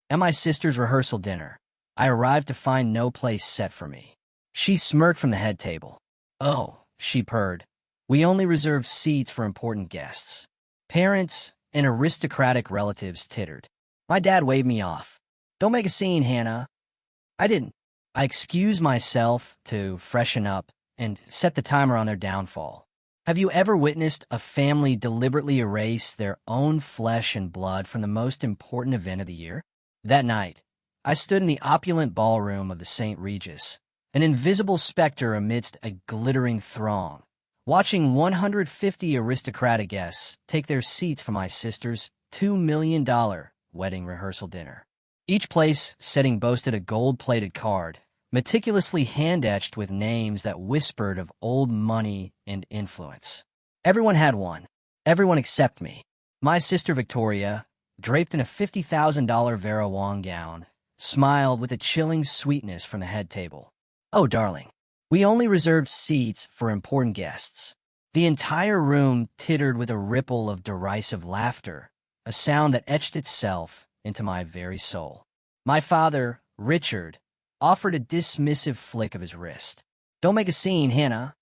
At my sister's rehearsal dinner, I arrived to find no place set for me. She smirked from the head table. "Oh," she purred. "We only reserve seats for important guests." Parents and aristocratic relatives tittered. My dad waved me off. "Don't make a scene, Hannah." I didn't. I excused myself to freshen up and set the timer on their downfall. Have you ever witnessed a family deliberately erase their own flesh and blood from the most important event of the year? That night, I stood in the opulent ballroom of the St. Regis, an invisible specter amidst a glittering throng, watching 150 aristocratic guests take their seats for my sister's $2 million wedding rehearsal dinner. Each place setting boasted a gold-plated card, meticulously hand-etched with names that whispered of old money and influence. Everyone had one. Everyone except me. My sister Victoria, draped in a $50,000 Vera Wang gown, smiled with a chilling sweetness from the head table. "Oh, darling, we only reserved seats for important guests." The entire room tittered with a ripple of derisive laughter, a sound that etched itself into my very soul. My father, Richard, offered a dismissive flick of his wrist. "Don't make a scene, Hannah.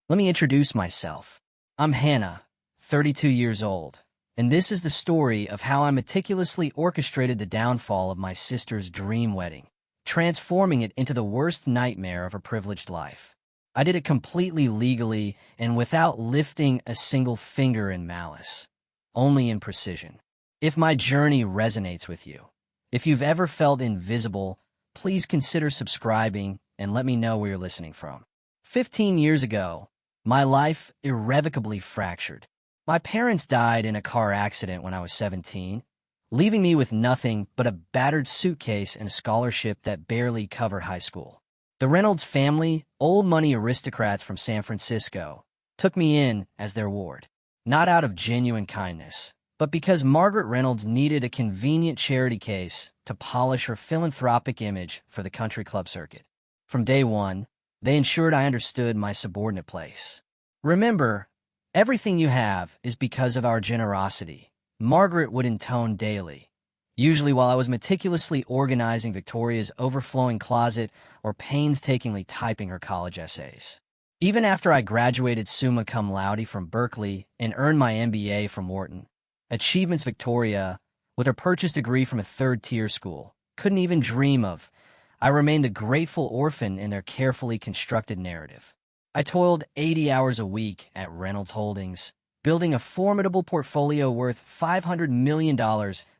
Let me introduce myself. I'm Hannah, 32 years old, and this is the story of how I meticulously orchestrated the downfall of my sister's dream wedding, transforming it into the worst nightmare of her privileged life. I did it completely legally and without lifting a single finger in malice, only in precision. If my journey resonates with you, if you've ever felt invisible, please consider subscribing and let me know where you're listening from. 15 years ago, my life irrevocably fractured. My parents died in a car accident when I was 17, leaving me with nothing but a battered suitcase and a scholarship that barely covered high school. The Reynolds family, old money aristocrats from San Francisco, took me in as their ward, not out of genuine kindness, but because Margaret Reynolds needed a convenient charity case to polish her philanthropic image for the country club circuit. From day one, they ensured I understood my subordinate place. "Remember, everything you have is because of our generosity," Margaret would intone daily, usually while I was meticulously organizing Victoria's overflowing closet or painstakingly typing her college essays. Even after I graduated summa cum laude from Berkeley and earned my MBA from Wharton, achievements Victoria, with her purchased degree from a third-tier school, couldn't even dream of. I remained the grateful orphan in their carefully constructed narrative. I toiled 80 hours a week at Reynolds Holdings, building a formidable portfolio worth $500 million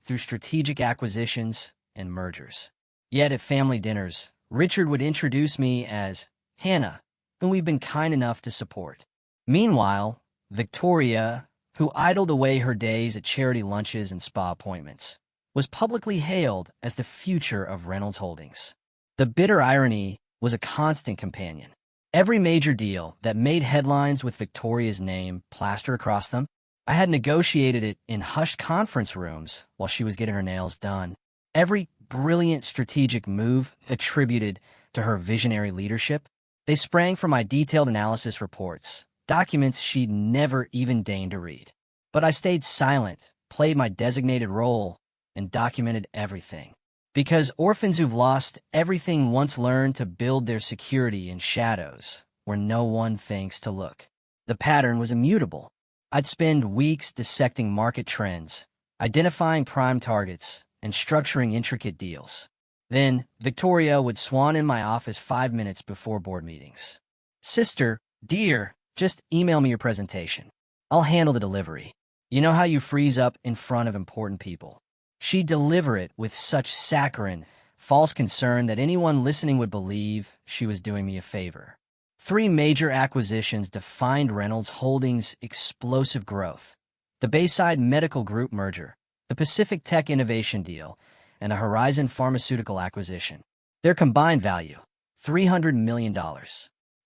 through strategic acquisitions and mergers. Yet at family dinners, Richard would introduce me as Hannah, whom we've been kind enough to support. Meanwhile, Victoria, who idled away her days at charity lunches and spa appointments, was publicly hailed as the future of Reynolds Holdings. The bitter irony was a constant companion. Every major deal that made headlines with Victoria's name plastered across them, I had negotiated it in hushed conference rooms while she was getting her nails done. Every brilliant strategic move attributed to her visionary leadership, they sprang from my detailed analysis reports, documents she'd never even deigned to read. But I stayed silent, played my designated role, and documented everything. Because orphans who've lost everything once learn to build their security in shadows where no one thinks to look. The pattern was immutable. I'd spend weeks dissecting market trends, identifying prime targets, and structuring intricate deals. Then, Victoria would swan in my office 5 minutes before board meetings. "Sister, dear, just email me your presentation. I'll handle the delivery. You know how you freeze up in front of important people." She'd deliver it with such saccharine, false concern that anyone listening would believe she was doing me a favor. 3 major acquisitions defined Reynolds Holdings' explosive growth: the Bayside Medical Group merger, the Pacific Tech Innovation deal, and the Horizon Pharmaceutical acquisition. Their combined value, $300 million.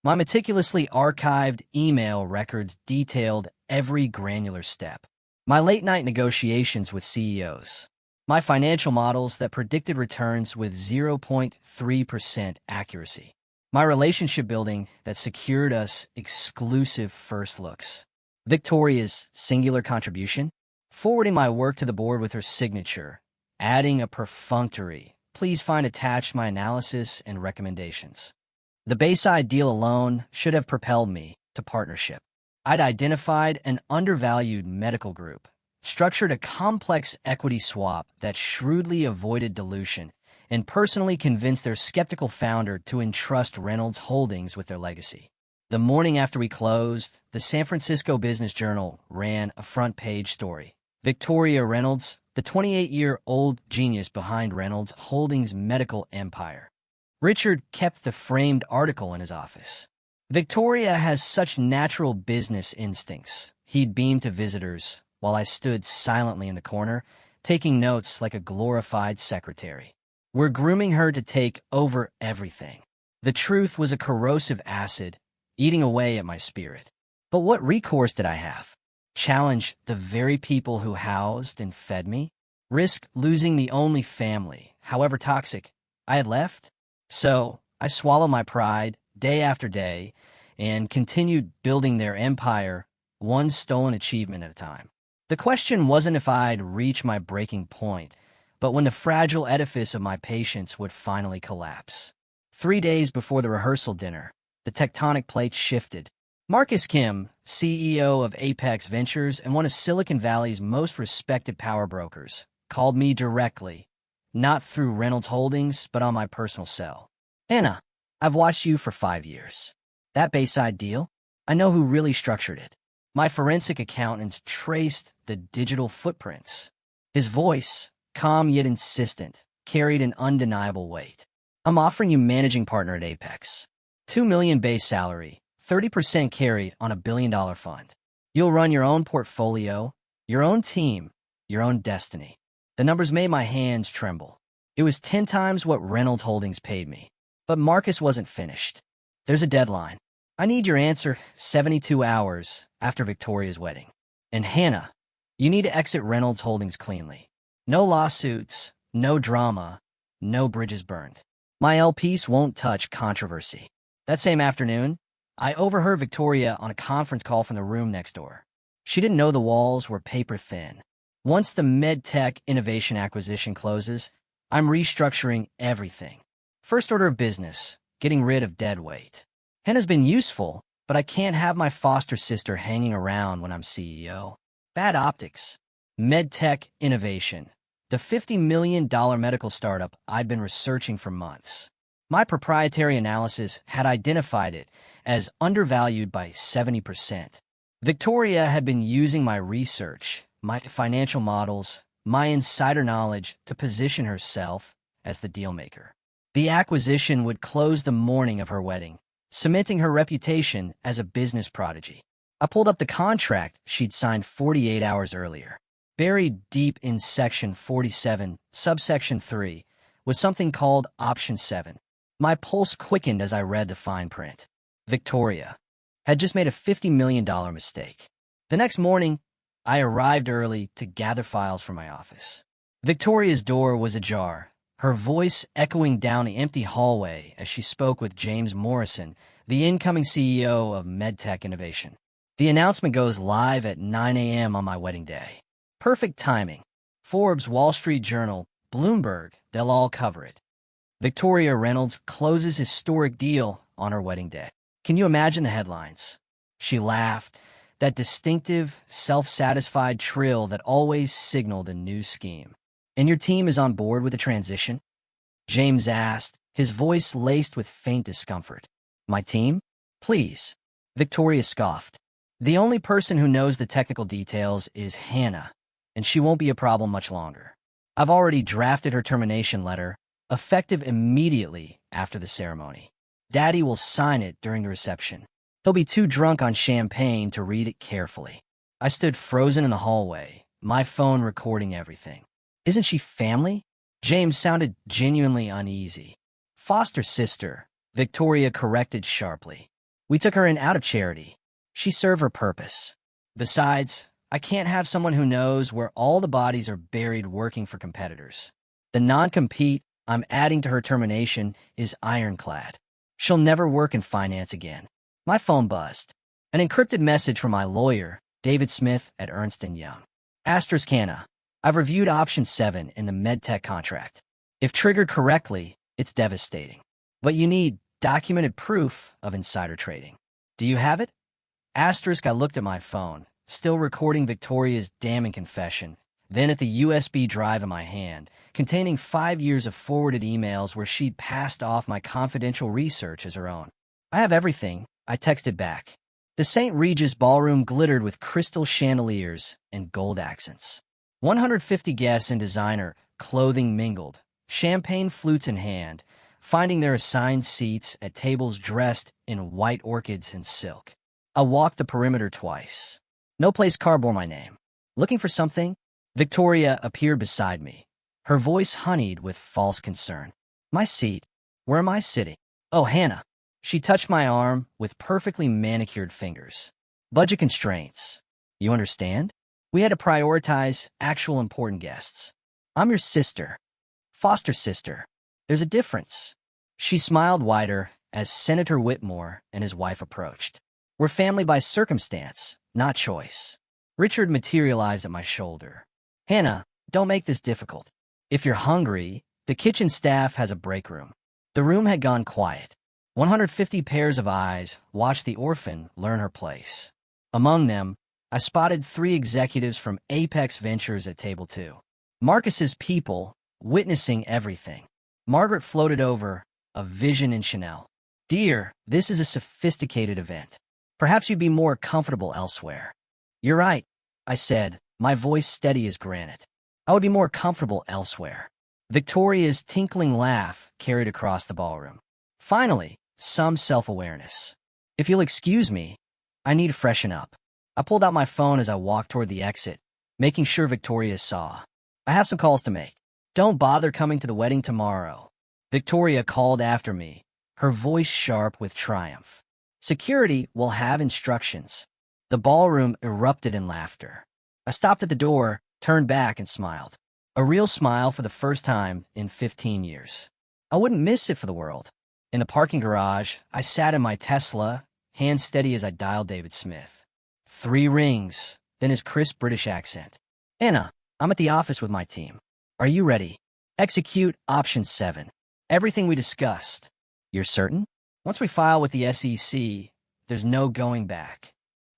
My meticulously archived email records detailed every granular step. My late-night negotiations with CEOs. My financial models that predicted returns with 0.3% accuracy. My relationship building that secured us exclusive first looks. Victoria's singular contribution, forwarding my work to the board with her signature, adding a perfunctory, "Please find attached my analysis and recommendations." The Bayside deal alone should have propelled me to partnership. I'd identified an undervalued medical group, structured a complex equity swap that shrewdly avoided dilution, and personally convinced their skeptical founder to entrust Reynolds Holdings with their legacy. The morning after we closed, the San Francisco Business Journal ran a front-page story. Victoria Reynolds, the 28-year-old genius behind Reynolds Holdings' medical empire. Richard kept the framed article in his office. "Victoria has such natural business instincts," he'd beam to visitors, while I stood silently in the corner, taking notes like a glorified secretary. "We're grooming her to take over everything." The truth was a corrosive acid, eating away at my spirit. But what recourse did I have? Challenge the very people who housed and fed me? Risk losing the only family, however toxic, I had left? So I swallowed my pride day after day and continued building their empire, one stolen achievement at a time. The question wasn't if I'd reach my breaking point, but when the fragile edifice of my patience would finally collapse. 3 days before the rehearsal dinner, the tectonic plates shifted. Marcus Kim, CEO of Apex Ventures and one of Silicon Valley's most respected power brokers, called me directly, not through Reynolds Holdings, but on my personal cell. "Hannah, I've watched you for 5 years. That Bayside deal? I know who really structured it." My forensic accountants traced the digital footprints. His voice, calm yet insistent, carried an undeniable weight. "I'm offering you managing partner at Apex. $2 million base salary, 30% carry on a billion-dollar fund. You'll run your own portfolio, your own team, your own destiny." The numbers made my hands tremble. It was 10 times what Reynolds Holdings paid me. But Marcus wasn't finished. "There's a deadline. I need your answer 72 hours after Victoria's wedding. And Hannah, you need to exit Reynolds Holdings cleanly. No lawsuits, no drama, no bridges burned. My LPs won't touch controversy." That same afternoon, I overheard Victoria on a conference call from the room next door. She didn't know the walls were paper thin. "Once the MedTech innovation acquisition closes, I'm restructuring everything. First order of business, getting rid of dead weight. Hannah's been useful, but I can't have my foster sister hanging around when I'm CEO. Bad optics. MedTech innovation, the $50 million medical startup I'd been researching for months. My proprietary analysis had identified it as undervalued by 70%. Victoria had been using my research, my financial models, my insider knowledge to position herself as the dealmaker. The acquisition would close the morning of her wedding, cementing her reputation as a business prodigy. I pulled up the contract she'd signed 48 hours earlier. Buried deep in Section 47, subsection 3, was something called Option 7. My pulse quickened as I read the fine print. Victoria had just made a $50 million mistake. The next morning, I arrived early to gather files from my office. Victoria's door was ajar, her voice echoing down the empty hallway as she spoke with James Morrison, the incoming CEO of MedTech Innovation. "The announcement goes live at 9 a.m. on my wedding day. Perfect timing. Forbes, Wall Street Journal, Bloomberg, they'll all cover it. Victoria Reynolds closes historic deal on her wedding day. Can you imagine the headlines?" She laughed, that distinctive, self-satisfied trill that always signaled a new scheme. "And your team is on board with the transition?" James asked, his voice laced with faint discomfort. "My team? Please." Victoria scoffed. "The only person who knows the technical details is Hannah, and she won't be a problem much longer. I've already drafted her termination letter, effective immediately after the ceremony. Daddy will sign it during the reception. He'll be too drunk on champagne to read it carefully." I stood frozen in the hallway, my phone recording everything. "Isn't she family?" James sounded genuinely uneasy. "Foster sister," Victoria corrected sharply. "We took her in out of charity. She served her purpose. Besides, I can't have someone who knows where all the bodies are buried working for competitors. The non-compete I'm adding to her termination is ironclad. She'll never work in finance again." My phone buzzed. An encrypted message from my lawyer, David Smith at Ernst & Young. "Asterisk Hannah, I've reviewed option 7 in the medtech contract. If triggered correctly, it's devastating. But you need documented proof of insider trading. Do you have it? Asterisk, I looked at my phone, still recording Victoria's damning confession, then at the USB drive in my hand, containing 5 years of forwarded emails where she'd passed off my confidential research as her own. I have everything, I texted back. The St. Regis ballroom glittered with crystal chandeliers and gold accents. 150 guests in designer clothing mingled, champagne flutes in hand, finding their assigned seats at tables dressed in white orchids and silk. I walked the perimeter twice. No place car bore my name. Looking for something? Victoria appeared beside me, her voice honeyed with false concern. My seat. Where am I sitting? Oh, Hannah. She touched my arm with perfectly manicured fingers. Budget constraints. You understand? We had to prioritize actual important guests. I'm your sister. Foster sister. There's a difference. She smiled wider as Senator Whitmore and his wife approached. We're family by circumstance, not choice. Richard materialized at my shoulder. Hannah, don't make this difficult. If you're hungry, the kitchen staff has a break room. The room had gone quiet. 150 pairs of eyes watched the orphan learn her place. Among them, I spotted 3 executives from Apex Ventures at table 2. Marcus's people, witnessing everything. Margaret floated over, a vision in Chanel. Dear, this is a sophisticated event. Perhaps you'd be more comfortable elsewhere. You're right, I said, my voice steady as granite. I would be more comfortable elsewhere. Victoria's tinkling laugh carried across the ballroom. Finally, some self-awareness. If you'll excuse me, I need to freshen up. I pulled out my phone as I walked toward the exit, making sure Victoria saw. I have some calls to make. Don't bother coming to the wedding tomorrow. Victoria called after me, her voice sharp with triumph. Security will have instructions. The ballroom erupted in laughter. I stopped at the door, turned back, and smiled. A real smile for the first time in 15 years. I wouldn't miss it for the world. In the parking garage, I sat in my Tesla, hands steady as I dialed David Smith. 3 rings, then his crisp British accent. Anna, I'm at the office with my team. Are you ready? Execute option 7. Everything we discussed. You're certain? Once we file with the SEC, there's no going back.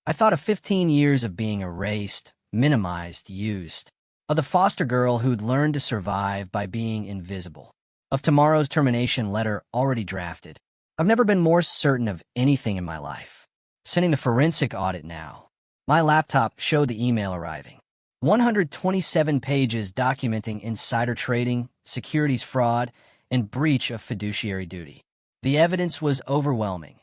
I thought of 15 years of being erased, minimized, used. Of the foster girl who'd learned to survive by being invisible. Of tomorrow's termination letter already drafted. I've never been more certain of anything in my life. Sending the forensic audit now. My laptop showed the email arriving. 127 pages documenting insider trading, securities fraud, and breach of fiduciary duty. The evidence was overwhelming.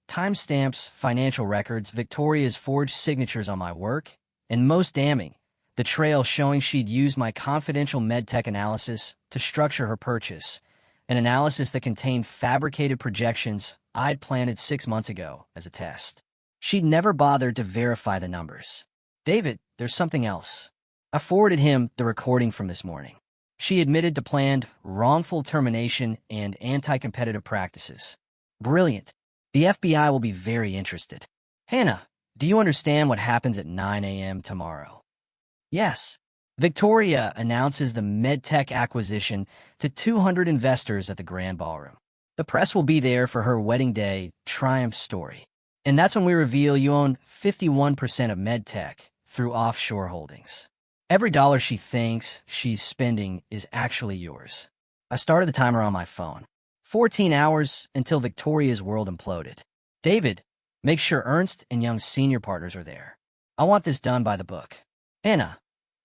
Timestamps, financial records, Victoria's forged signatures on my work, and most damning, the trail showing she'd used my confidential medtech analysis to structure her purchase, an analysis that contained fabricated projections I'd planted 6 months ago as a test. She'd never bothered to verify the numbers. David, there's something else. I forwarded him the recording from this morning. She admitted to planned wrongful termination and anti-competitive practices. Brilliant. The FBI will be very interested. Hannah, do you understand what happens at 9 a.m. tomorrow? Yes. Victoria announces the MedTech acquisition to 200 investors at the Grand Ballroom. The press will be there for her wedding day triumph story. And that's when we reveal you own 51% of MedTech through offshore holdings. Every dollar she thinks she's spending is actually yours. I started the timer on my phone. 14 hours until Victoria's world imploded. David, make sure Ernst and Young's senior partners are there. I want this done by the book. Anna,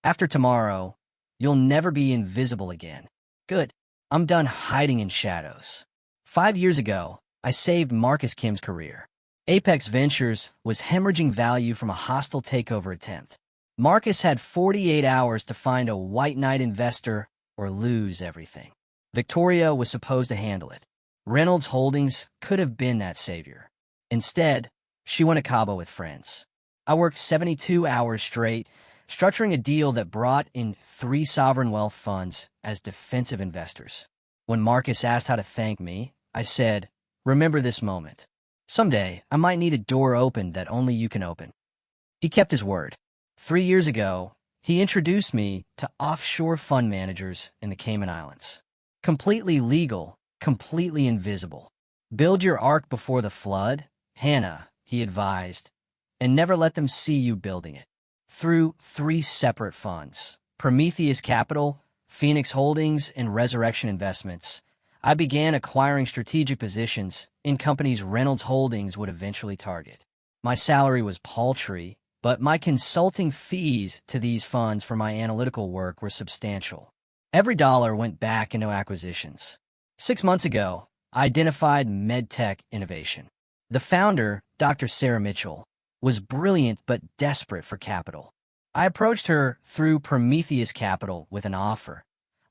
after tomorrow, you'll never be invisible again. Good. I'm done hiding in shadows. 5 years ago, I saved Marcus Kim's career. Apex Ventures was hemorrhaging value from a hostile takeover attempt. Marcus had 48 hours to find a white knight investor or lose everything. Victoria was supposed to handle it. Reynolds Holdings could have been that savior. Instead, she went to Cabo with friends. I worked 72 hours straight, structuring a deal that brought in 3 sovereign wealth funds as defensive investors. When Marcus asked how to thank me, I said, remember this moment. Someday, I might need a door opened that only you can open. He kept his word. 3 years ago, He introduced me to offshore fund managers in the Cayman Islands. Completely legal, completely invisible. Build your ark before the flood, Hannah, he advised, and never let them see you building it. Through 3 separate funds, Prometheus Capital, Phoenix Holdings, and Resurrection Investments, I began acquiring strategic positions in companies Reynolds Holdings would eventually target. My salary was paltry, but my consulting fees to these funds for my analytical work were substantial. Every dollar went back into acquisitions. 6 months ago, I identified medtech innovation. The founder, Dr. Sarah Mitchell, was brilliant but desperate for capital. I approached her through Prometheus Capital with an offer.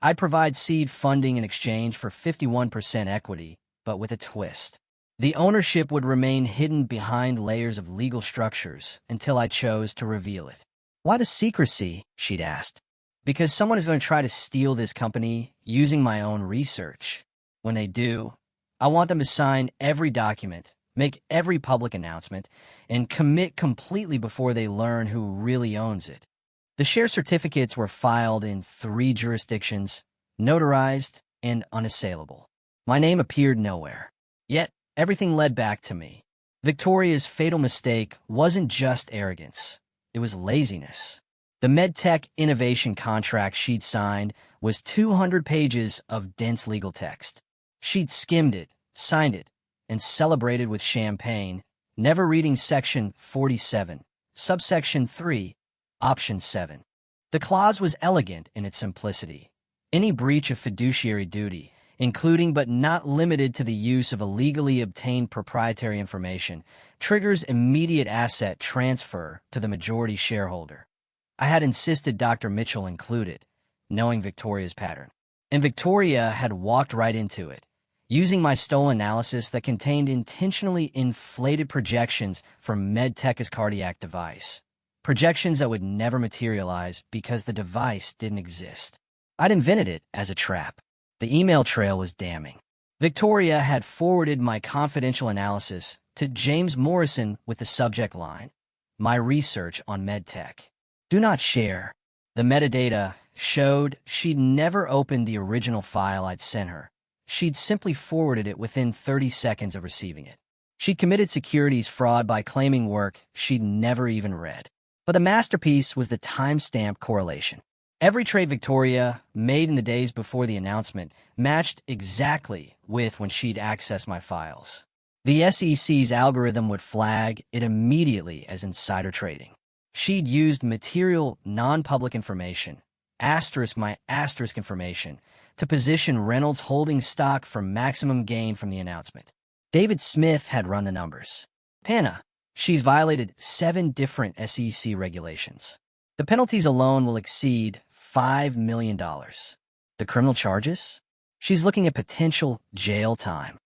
I'd provide seed funding in exchange for 51% equity, but with a twist. The ownership would remain hidden behind layers of legal structures until I chose to reveal it. Why the secrecy? She'd asked. Because someone is going to try to steal this company using my own research. When they do, I want them to sign every document, make every public announcement, and commit completely before they learn who really owns it. The share certificates were filed in 3 jurisdictions, notarized and unassailable. My name appeared nowhere. Yet, everything led back to me. Victoria's fatal mistake wasn't just arrogance. It was laziness. The medtech innovation contract she'd signed was 200 pages of dense legal text. She'd skimmed it, signed it, and celebrated with champagne, never reading Section 47, Subsection 3, Option 7. The clause was elegant in its simplicity. Any breach of fiduciary duty, including but not limited to the use of illegally obtained proprietary information, triggers immediate asset transfer to the majority shareholder. I had insisted Dr. Mitchell include it, knowing Victoria's pattern. And Victoria had walked right into it, using my stolen analysis that contained intentionally inflated projections for MedTech's cardiac device. Projections that would never materialize because the device didn't exist. I'd invented it as a trap. The email trail was damning. Victoria had forwarded my confidential analysis to James Morrison with the subject line, "My research on MedTech. Do not share." The metadata showed she'd never opened the original file I'd sent her. She'd simply forwarded it within 30 seconds of receiving it. She'd committed securities fraud by claiming work she'd never even read. But the masterpiece was the time-stamped correlation. Every trade Victoria made in the days before the announcement matched exactly with when she'd accessed my files. The SEC's algorithm would flag it immediately as insider trading. She'd used material non-public information, asterisk my asterisk information, to position Reynolds Holdings stock for maximum gain from the announcement. David Smith had run the numbers. Hannah, she's violated 7 different SEC regulations. The penalties alone will exceed $5 million. The criminal charges? She's looking at potential jail time.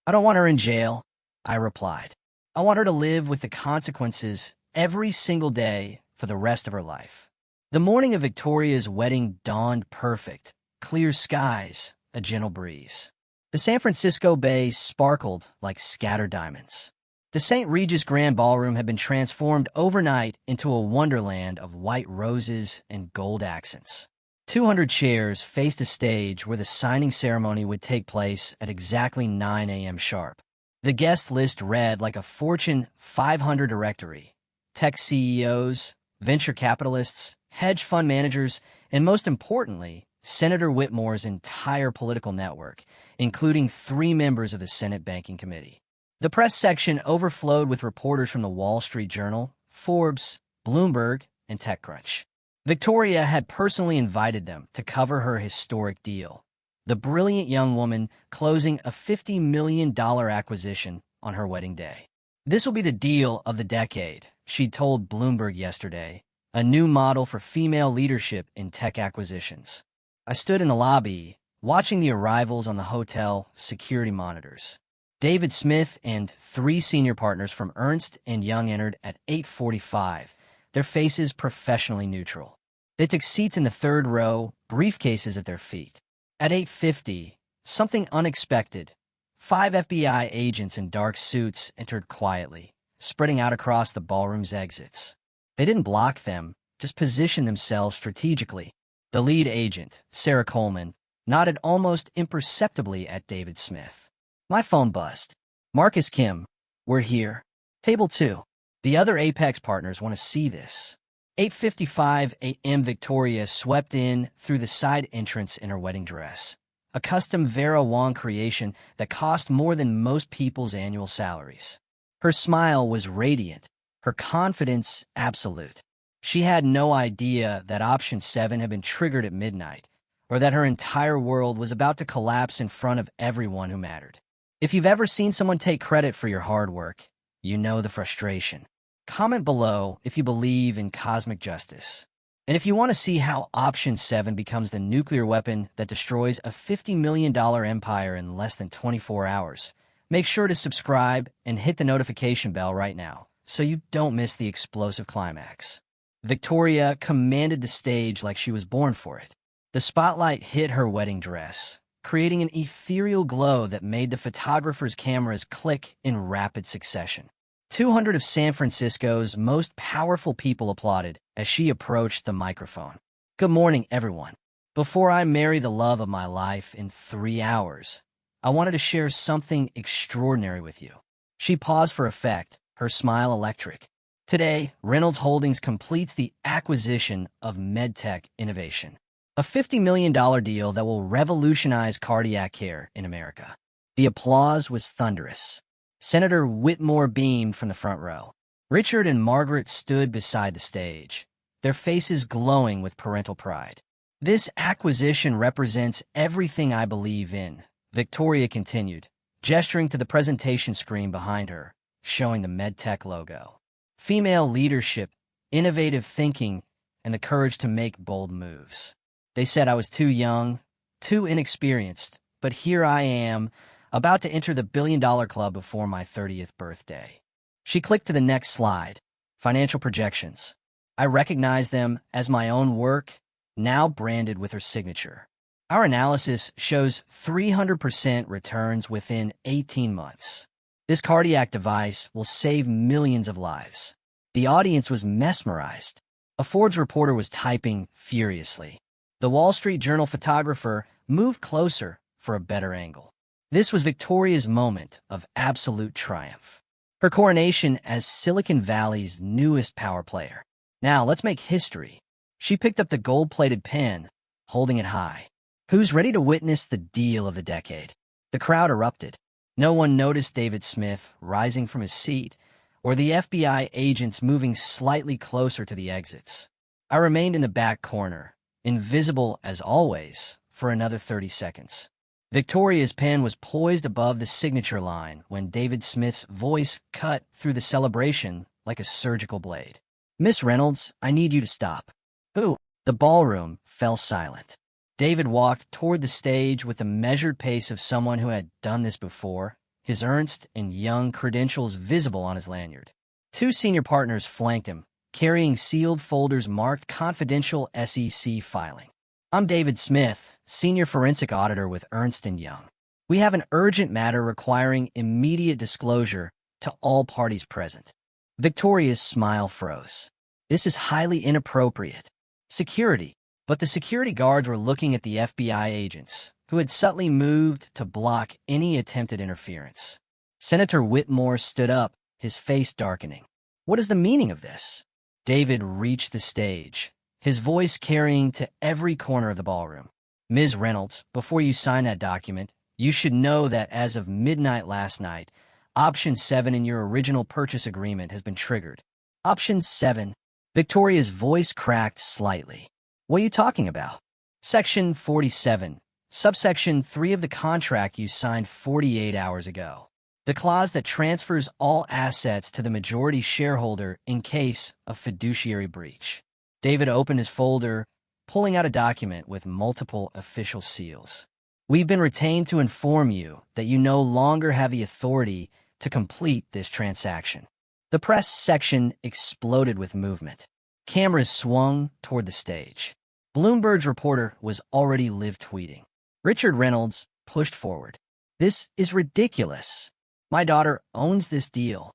I don't want her in jail, I replied. I want her to live with the consequences every single day for the rest of her life. The morning of Victoria's wedding dawned perfect. Clear skies, a gentle breeze. The San Francisco Bay sparkled like scattered diamonds. The St. Regis Grand Ballroom had been transformed overnight into a wonderland of white roses and gold accents. 200 chairs faced a stage where the signing ceremony would take place at exactly 9 a.m. sharp. The guest list read like a Fortune 500 directory. Tech CEOs, venture capitalists, hedge fund managers, and most importantly, Senator Whitmore's entire political network, including 3 members of the Senate Banking Committee. The press section overflowed with reporters from the Wall Street Journal, Forbes, Bloomberg, and TechCrunch. Victoria had personally invited them to cover her historic deal, the brilliant young woman closing a $50 million acquisition on her wedding day. This will be the deal of the decade, she told Bloomberg yesterday, a new model for female leadership in tech acquisitions. I stood in the lobby, watching the arrivals on the hotel security monitors. David Smith and 3 senior partners from Ernst & Young entered at 8:45, their faces professionally neutral. They took seats in the 3rd row, briefcases at their feet. At 8:50, something unexpected. 5 FBI agents in dark suits entered quietly, spreading out across the ballroom's exits. They didn't block them, just positioned themselves strategically. The lead agent, Sarah Coleman, nodded almost imperceptibly at David Smith. My phone buzzed. Marcus Kim, we're here. Table 2. The other Apex partners want to see this. 8:55 a.m. Victoria swept in through the side entrance in her wedding dress, a custom Vera Wang creation that cost more than most people's annual salaries. Her smile was radiant, her confidence absolute. She had no idea that Option 7 had been triggered at midnight, or that her entire world was about to collapse in front of everyone who mattered. If you've ever seen someone take credit for your hard work, you know the frustration. Comment below if you believe in cosmic justice. And if you want to see how Option 7 becomes the nuclear weapon that destroys a $50 million empire in less than 24 hours, make sure to subscribe and hit the notification bell right now so you don't miss the explosive climax. Victoria commanded the stage like she was born for it. The spotlight hit her wedding dress, creating an ethereal glow that made the photographer's cameras click in rapid succession. 200 of San Francisco's most powerful people applauded as she approached the microphone. Good morning, everyone. Before I marry the love of my life in 3 hours, I wanted to share something extraordinary with you. She paused for effect, her smile electric. Today, Reynolds Holdings completes the acquisition of MedTech Innovation, a $50 million deal that will revolutionize cardiac care in America. The applause was thunderous. Senator Whitmore beamed from the front row. Richard and Margaret stood beside the stage, their faces glowing with parental pride. This acquisition represents everything I believe in, Victoria continued, gesturing to the presentation screen behind her, showing the MedTech logo. Female leadership, innovative thinking, and the courage to make bold moves. They said I was too young, too inexperienced, but here I am, about to enter the billion-dollar club before my 30th birthday. She clicked to the next slide, financial projections. I recognize them as my own work, now branded with her signature. Our analysis shows 300% returns within 18 months. This cardiac device will save millions of lives. The audience was mesmerized. A Forbes reporter was typing furiously. The Wall Street Journal photographer moved closer for a better angle. This was Victoria's moment of absolute triumph. Her coronation as Silicon Valley's newest power player. Now, let's make history. She picked up the gold-plated pen, holding it high. Who's ready to witness the deal of the decade? The crowd erupted. No one noticed David Smith rising from his seat, or the FBI agents moving slightly closer to the exits. I remained in the back corner, invisible as always, for another 30 seconds. Victoria's pen was poised above the signature line when David Smith's voice cut through the celebration like a surgical blade. Miss Reynolds, I need you to stop. Who? The ballroom fell silent. David walked toward the stage with the measured pace of someone who had done this before, his Ernst & Young credentials visible on his lanyard. 2 senior partners flanked him, carrying sealed folders marked confidential SEC filing. I'm David Smith, Senior Forensic Auditor with Ernst & Young. We have an urgent matter requiring immediate disclosure to all parties present. Victoria's smile froze. This is highly inappropriate. Security. But the security guards were looking at the FBI agents, who had subtly moved to block any attempted interference. Senator Whitmore stood up, his face darkening. What is the meaning of this? David reached the stage, his voice carrying to every corner of the ballroom. Ms. Reynolds, before you sign that document, you should know that as of midnight last night, Option 7 in your original purchase agreement has been triggered. Option 7. Victoria's voice cracked slightly. What are you talking about? Section 47, subsection 3 of the contract you signed 48 hours ago. The clause that transfers all assets to the majority shareholder in case of fiduciary breach. David opened his folder, pulling out a document with multiple official seals. We've been retained to inform you that you no longer have the authority to complete this transaction. The press section exploded with movement. Cameras swung toward the stage. Bloomberg's reporter was already live tweeting. Richard Reynolds pushed forward. This is ridiculous. My daughter owns this deal.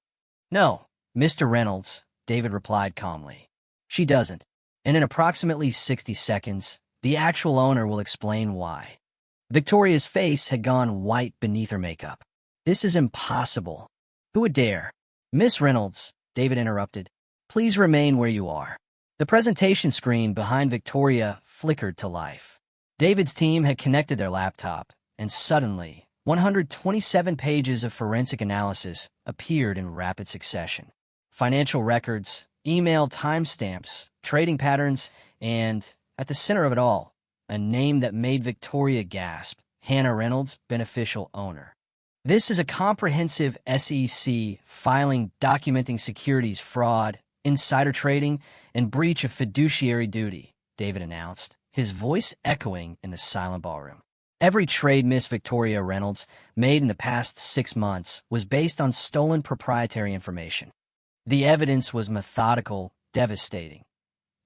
No, Mr. Reynolds, David replied calmly. She doesn't. and in approximately 60 seconds, the actual owner will explain why. Victoria's face had gone white beneath her makeup. This is impossible. Who would dare? Miss Reynolds, David interrupted. Please remain where you are. The presentation screen behind Victoria flickered to life. David's team had connected their laptop, and suddenly, 127 pages of forensic analysis appeared in rapid succession. Financial records, email timestamps, trading patterns, and, at the center of it all, a name that made Victoria gasp: Hannah Reynolds, beneficial owner. This is a comprehensive SEC filing documenting securities fraud, insider trading, and breach of fiduciary duty, David announced, his voice echoing in the silent ballroom. Every trade Miss Victoria Reynolds made in the past 6 months was based on stolen proprietary information. The evidence was methodical, devastating.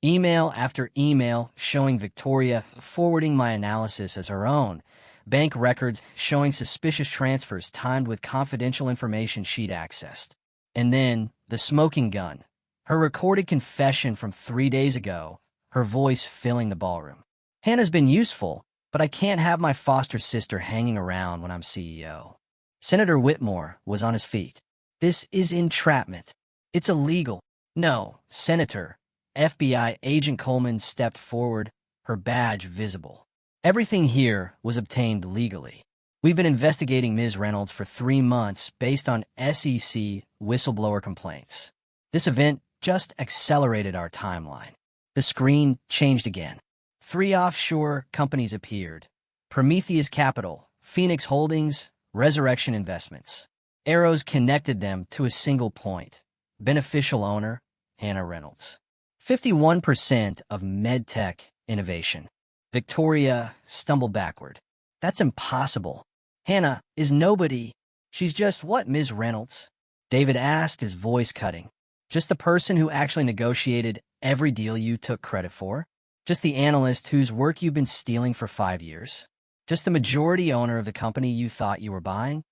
Email after email showing Victoria forwarding my analysis as her own, bank records showing suspicious transfers timed with confidential information she'd accessed. And then, the smoking gun, her recorded confession from 3 days ago, her voice filling the ballroom. Hannah's been useful, but I can't have my foster sister hanging around when I'm CEO. Senator Whitmore was on his feet. This is entrapment. It's illegal. No, Senator. FBI agent Coleman stepped forward, her badge visible. Everything here was obtained legally. We've been investigating Ms. Reynolds for 3 months based on SEC whistleblower complaints. This event just accelerated our timeline. The screen changed again. 3 offshore companies appeared: Prometheus Capital, Phoenix Holdings, Resurrection Investments. Arrows connected them to a single point: beneficial owner, Hannah Reynolds. 51% of medtech innovation. Victoria stumbled backward. That's impossible. Hannah is nobody. She's just what, Ms. Reynolds? David asked, his voice cutting. Just the person who actually negotiated every deal you took credit for? Just the analyst whose work you've been stealing for 5 years? Just the majority owner of the company you thought you were buying?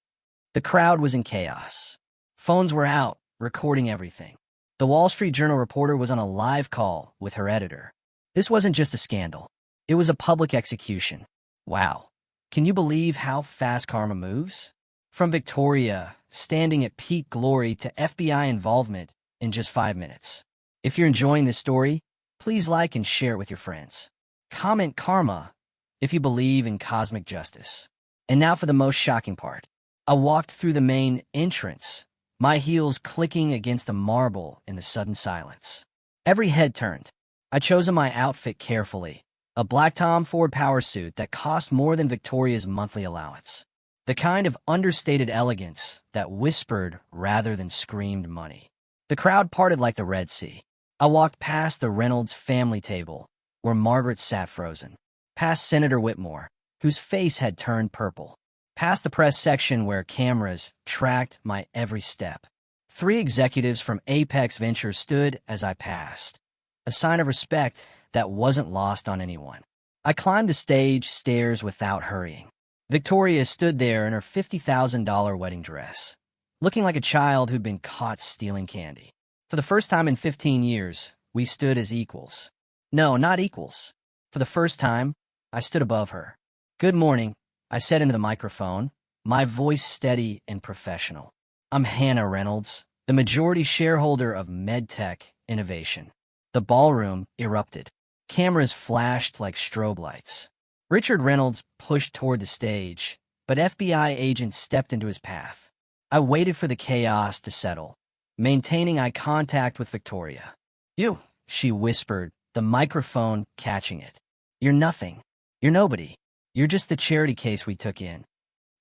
The crowd was in chaos. Phones were out, recording everything. The Wall Street Journal reporter was on a live call with her editor. This wasn't just a scandal. It was a public execution. Wow. Can you believe how fast karma moves? From Victoria, standing at peak glory, to FBI involvement in just 5 minutes. If you're enjoying this story, please like and share it with your friends. Comment karma if you believe in cosmic justice. And now for the most shocking part. I walked through the main entrance, my heels clicking against the marble in the sudden silence. Every head turned. I chose my outfit carefully. A black Tom Ford power suit that cost more than Victoria's monthly allowance. The kind of understated elegance that whispered rather than screamed money. The crowd parted like the Red Sea. I walked past the Reynolds family table, where Margaret sat frozen. Past Senator Whitmore, whose face had turned purple. Past the press section where cameras tracked my every step. 3 executives from Apex Ventures stood as I passed. A sign of respect that wasn't lost on anyone. I climbed the stage stairs without hurrying. Victoria stood there in her $50,000 wedding dress, looking like a child who'd been caught stealing candy. For the first time in 15 years, we stood as equals. No, not equals. For the first time, I stood above her. Good morning, I said into the microphone, my voice steady and professional. I'm Hannah Reynolds, the majority shareholder of MedTech Innovation. The ballroom erupted. Cameras flashed like strobe lights. Richard Reynolds pushed toward the stage, but FBI agents stepped into his path. I waited for the chaos to settle, maintaining eye contact with Victoria. You, she whispered, the microphone catching it. You're nothing. You're nobody. You're just the charity case we took in.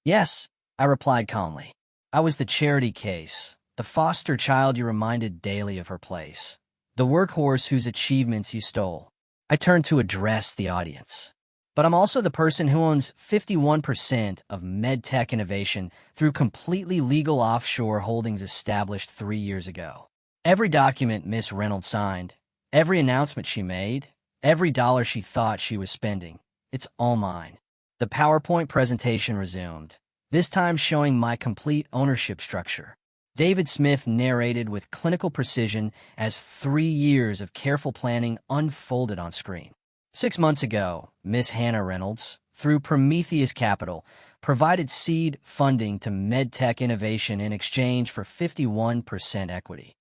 Yes, I replied calmly. I was the charity case, the foster child you reminded daily of her place, the workhorse whose achievements you stole. I turned to address the audience. But I'm also the person who owns 51% of MedTech Innovation through completely legal offshore holdings established 3 years ago. Every document Miss Reynolds signed, every announcement she made, every dollar she thought she was spending, it's all mine. The PowerPoint presentation resumed, this time showing my complete ownership structure. David Smith narrated with clinical precision as 3 years of careful planning unfolded on screen. 6 months ago, Miss Hannah Reynolds, through Prometheus Capital, provided seed funding to medtech innovation in exchange for 51% equity.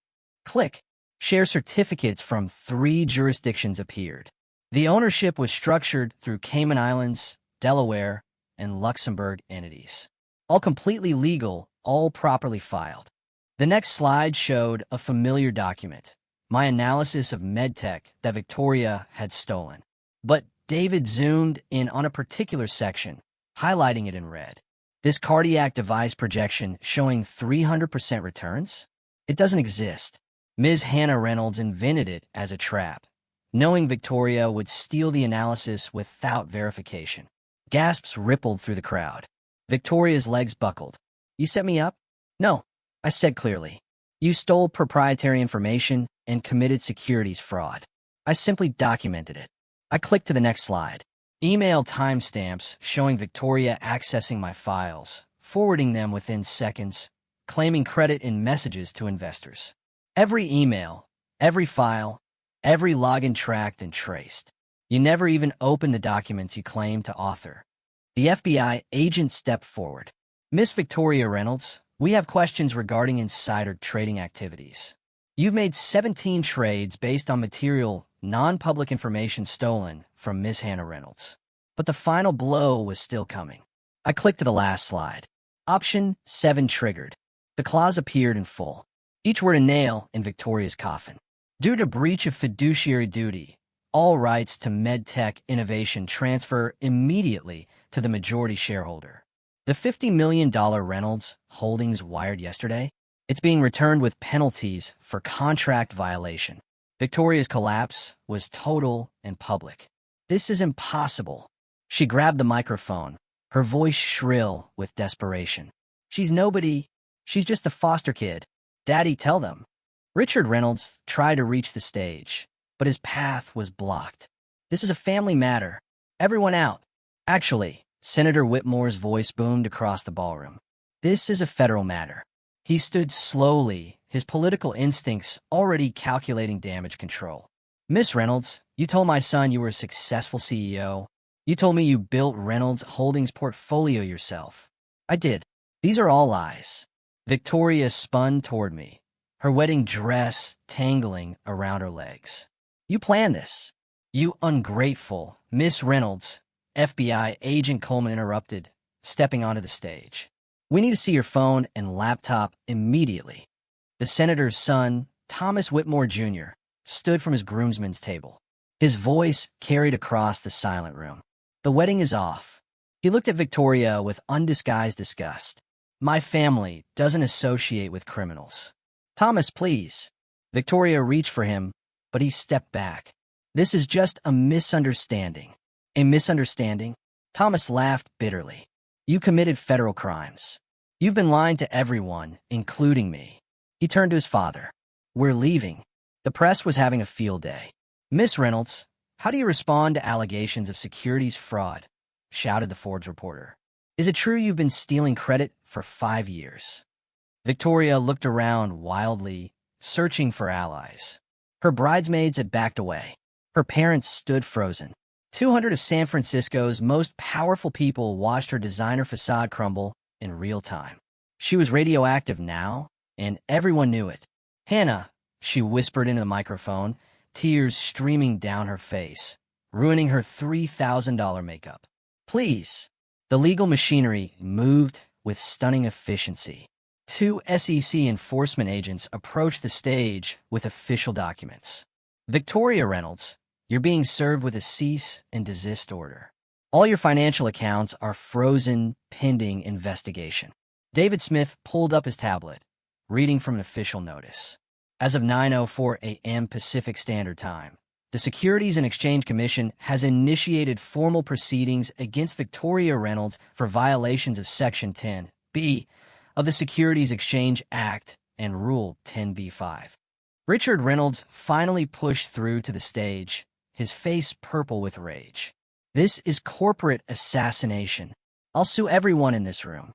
Click. Share certificates from 3 jurisdictions appeared. The ownership was structured through Cayman Islands, Delaware, and Luxembourg entities. All completely legal, all properly filed. The next slide showed a familiar document, my analysis of medtech that Victoria had stolen. But David zoomed in on a particular section, highlighting it in red. This cardiac device projection showing 300% returns? It doesn't exist. Ms. Hannah Reynolds invented it as a trap, knowing Victoria would steal the analysis without verification. Gasps rippled through the crowd. Victoria's legs buckled. You set me up? No, I said clearly. You stole proprietary information and committed securities fraud. I simply documented it. I clicked to the next slide. Email timestamps showing Victoria accessing my files, forwarding them within seconds, claiming credit in messages to investors. Every email, every file, every login tracked and traced. You never even opened the documents you claimed to author. The FBI agent stepped forward. Miss Victoria Reynolds, we have questions regarding insider trading activities. You've made 17 trades based on material, non-public information stolen from Miss Hannah Reynolds. But the final blow was still coming. I clicked to the last slide. Option 7 triggered. The clause appeared in full. Each word a nail in Victoria's coffin. Due to breach of fiduciary duty, all rights to medtech innovation transfer immediately to the majority shareholder. The $50 million Reynolds holdings wired yesterday, it's being returned with penalties for contract violation. Victoria's collapse was total and public. This is impossible. She grabbed the microphone, her voice shrill with desperation. She's nobody. She's just a foster kid. Daddy, tell them. Richard Reynolds tried to reach the stage, but his path was blocked. This is a family matter. Everyone out. Actually, Senator Whitmore's voice boomed across the ballroom. This is a federal matter. He stood slowly, his political instincts already calculating damage control. Miss Reynolds, you told my son you were a successful CEO. You told me you built Reynolds Holdings' portfolio yourself. I did. These are all lies. Victoria spun toward me, her wedding dress tangling around her legs. You planned this. You ungrateful. Miss Reynolds, FBI agent Coleman interrupted, stepping onto the stage. We need to see your phone and laptop immediately. The senator's son, Thomas Whitmore Jr., stood from his groomsman's table. His voice carried across the silent room. The wedding is off. He looked at Victoria with undisguised disgust. My family doesn't associate with criminals. Thomas, please. Victoria reached for him, but he stepped back. This is just a misunderstanding. A misunderstanding? Thomas laughed bitterly. You committed federal crimes. You've been lying to everyone, including me. He turned to his father. We're leaving. The press was having a field day. Miss Reynolds, how do you respond to allegations of securities fraud? Shouted the Forbes reporter. Is it true you've been stealing credit for 5 years? Victoria looked around wildly, searching for allies. Her bridesmaids had backed away. Her parents stood frozen. 200 of San Francisco's most powerful people watched her designer facade crumble in real time. She was radioactive now, and everyone knew it. Hannah, she whispered into the microphone, tears streaming down her face, ruining her $3,000 makeup. Please. The legal machinery moved with stunning efficiency. 2 SEC enforcement agents approached the stage with official documents. Victoria Reynolds, you're being served with a cease and desist order. All your financial accounts are frozen pending investigation. David Smith pulled up his tablet, reading from an official notice. As of 9:04 a.m. Pacific Standard Time, the Securities and Exchange Commission has initiated formal proceedings against Victoria Reynolds for violations of Section 10(b) of the Securities Exchange Act and Rule 10b-5. Richard Reynolds finally pushed through to the stage, his face purple with rage. This is corporate assassination. I'll sue everyone in this room.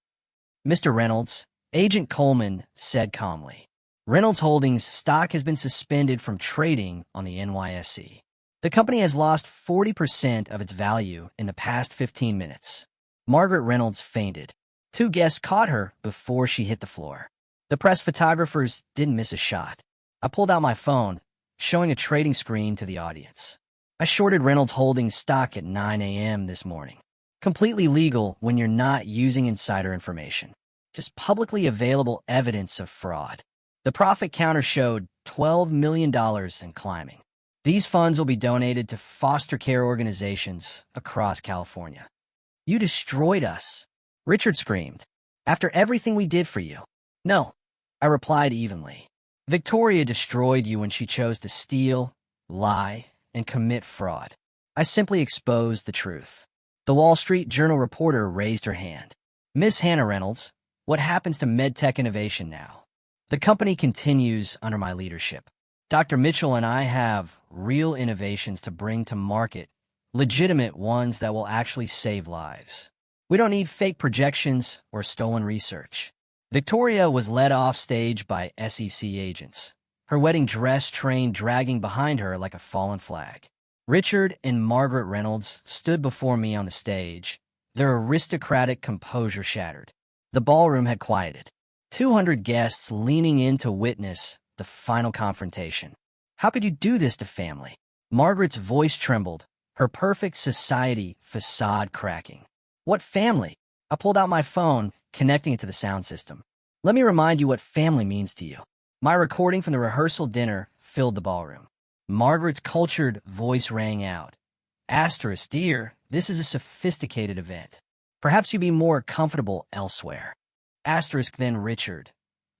Mr. Reynolds, Agent Coleman said calmly. Reynolds Holdings stock has been suspended from trading on the NYSE. The company has lost 40% of its value in the past 15 minutes. Margaret Reynolds fainted. Two guests caught her before she hit the floor. The press photographers didn't miss a shot. I pulled out my phone, showing a trading screen to the audience. I shorted Reynolds Holdings stock at 9 a.m. this morning. Completely legal when you're not using insider information. Just publicly available evidence of fraud. The profit counter showed $12 million and climbing. These funds will be donated to foster care organizations across California. You destroyed us, Richard screamed. After everything we did for you. No, I replied evenly. Victoria destroyed you when she chose to steal, lie, and commit fraud. I simply exposed the truth. The Wall Street Journal reporter raised her hand. Miss Hannah Reynolds, what happens to MedTech innovation now? The company continues under my leadership. Dr. Mitchell and I have real innovations to bring to market, legitimate ones that will actually save lives. We don't need fake projections or stolen research. Victoria was led off stage by SEC agents, her wedding dress train dragging behind her like a fallen flag. Richard and Margaret Reynolds stood before me on the stage, their aristocratic composure shattered. The ballroom had quieted. 200 guests leaning in to witness the final confrontation. How could you do this to family? Margaret's voice trembled, her perfect society facade cracking. What family? I pulled out my phone, connecting it to the sound system. Let me remind you what family means to you. My recording from the rehearsal dinner filled the ballroom. Margaret's cultured voice rang out. Asterisk, dear, this is a sophisticated event. Perhaps you'd be more comfortable elsewhere. Asterisk, then Richard.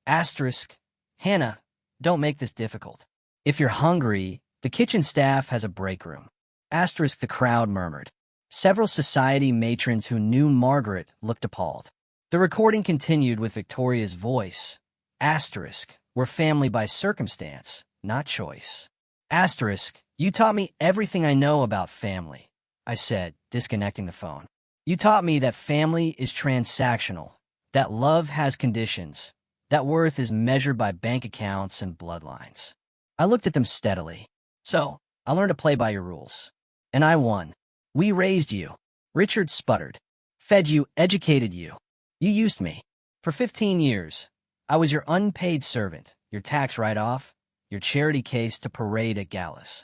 Asterisk, Hannah, don't make this difficult. If you're hungry, the kitchen staff has a break room. Asterisk, the crowd murmured. Several society matrons who knew Margaret looked appalled. The recording continued with Victoria's voice. Asterisk, we're family by circumstance, not choice. Asterisk, you taught me everything I know about family, I said, disconnecting the phone. You taught me that family is transactional, that love has conditions, that worth is measured by bank accounts and bloodlines. I looked at them steadily. So, I learned to play by your rules. And I won. We raised you. Richard sputtered. Fed you, educated you. You used me. For 15 years, I was your unpaid servant, your tax write-off, your charity case to parade at galas.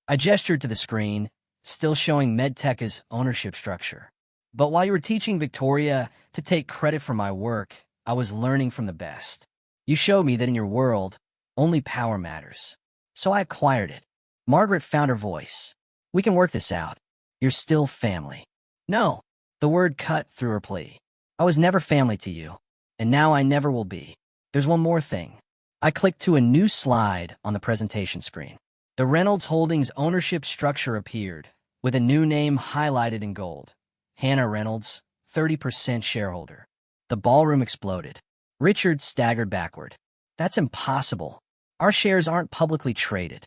I gestured to the screen, still showing MedTech's ownership structure. But while you were teaching Victoria to take credit for my work, I was learning from the best. You showed me that in your world, only power matters. So I acquired it. Margaret found her voice. We can work this out. You're still family. No. The word cut through her plea. I was never family to you, and now I never will be. There's one more thing. I clicked to a new slide on the presentation screen. The Reynolds Holdings ownership structure appeared, with a new name highlighted in gold. Hannah Reynolds, 30% shareholder. The ballroom exploded. Richard staggered backward. That's impossible. Our shares aren't publicly traded.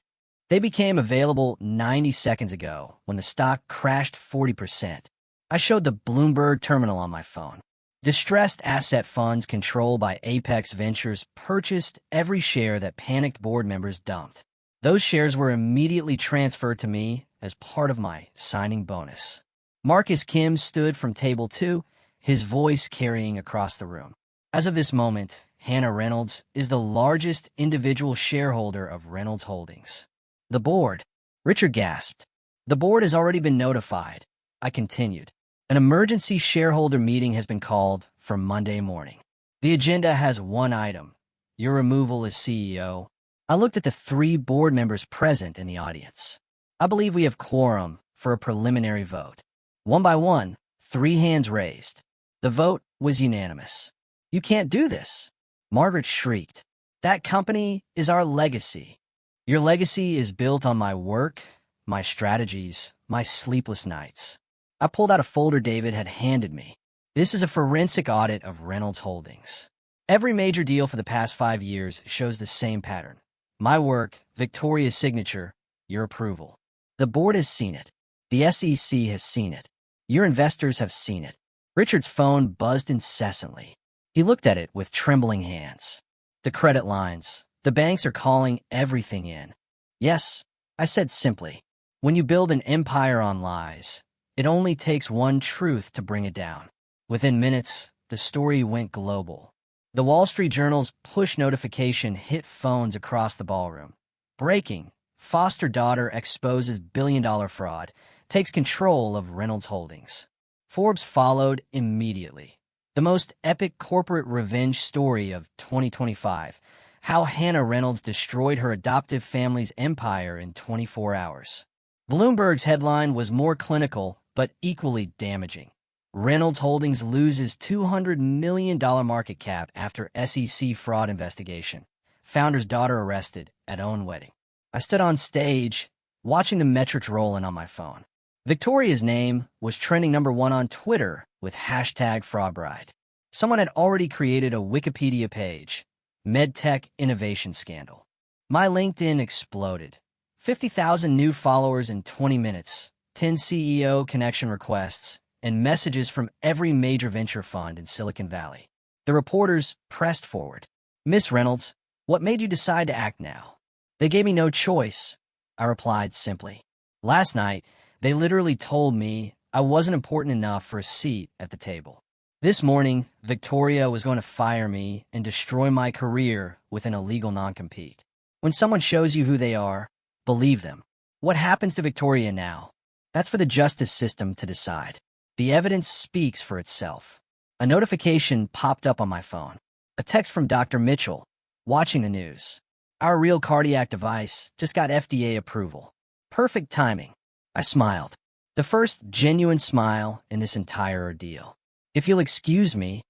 They became available 90 seconds ago when the stock crashed 40%. I showed the Bloomberg terminal on my phone. Distressed asset funds controlled by Apex Ventures purchased every share that panicked board members dumped. Those shares were immediately transferred to me as part of my signing bonus. Marcus Kim stood from table 2, his voice carrying across the room. As of this moment, Hannah Reynolds is the largest individual shareholder of Reynolds Holdings. The board, Richard gasped. The board has already been notified. I continued. An emergency shareholder meeting has been called for Monday morning. The agenda has one item, your removal as CEO. I looked at the 3 board members present in the audience. I believe we have quorum for a preliminary vote. One by one, 3 hands raised. The vote was unanimous. You can't do this. Margaret shrieked. That company is our legacy. Your legacy is built on my work, my strategies, my sleepless nights. I pulled out a folder David had handed me. This is a forensic audit of Reynolds Holdings. Every major deal for the past 5 years shows the same pattern. My work, Victoria's signature, your approval. The board has seen it. The SEC has seen it. Your investors have seen it. Richard's phone buzzed incessantly. He looked at it with trembling hands. The credit lines. The banks are calling everything in. Yes, I said simply. When you build an empire on lies, it only takes one truth to bring it down. Within minutes, the story went global. The Wall Street Journal's push notification hit phones across the ballroom. Breaking. Foster daughter exposes billion-dollar fraud, takes control of Reynolds Holdings. Forbes followed immediately. The most epic corporate revenge story of 2025, how Hannah Reynolds destroyed her adoptive family's empire in 24 hours. Bloomberg's headline was more clinical, but equally damaging. Reynolds Holdings loses $200 million market cap after SEC fraud investigation. Founder's daughter arrested at own wedding. I stood on stage, watching the metrics roll in on my phone. Victoria's name was trending #1 on Twitter with #FraudBride. Someone had already created a Wikipedia page, MedTech Innovation Scandal. My LinkedIn exploded. 50,000 new followers in 20 minutes, 10 CEO connection requests, and messages from every major venture fund in Silicon Valley. The reporters pressed forward. Miss Reynolds, what made you decide to act now? They gave me no choice, I replied simply. Last night, they literally told me I wasn't important enough for a seat at the table. This morning, Victoria was going to fire me and destroy my career with an illegal non-compete. When someone shows you who they are, believe them. What happens to Victoria now? That's for the justice system to decide. The evidence speaks for itself. A notification popped up on my phone. A text from Dr. Mitchell, watching the news. Our real cardiac device just got FDA approval. Perfect timing. I smiled. The first genuine smile in this entire ordeal. If you'll excuse me,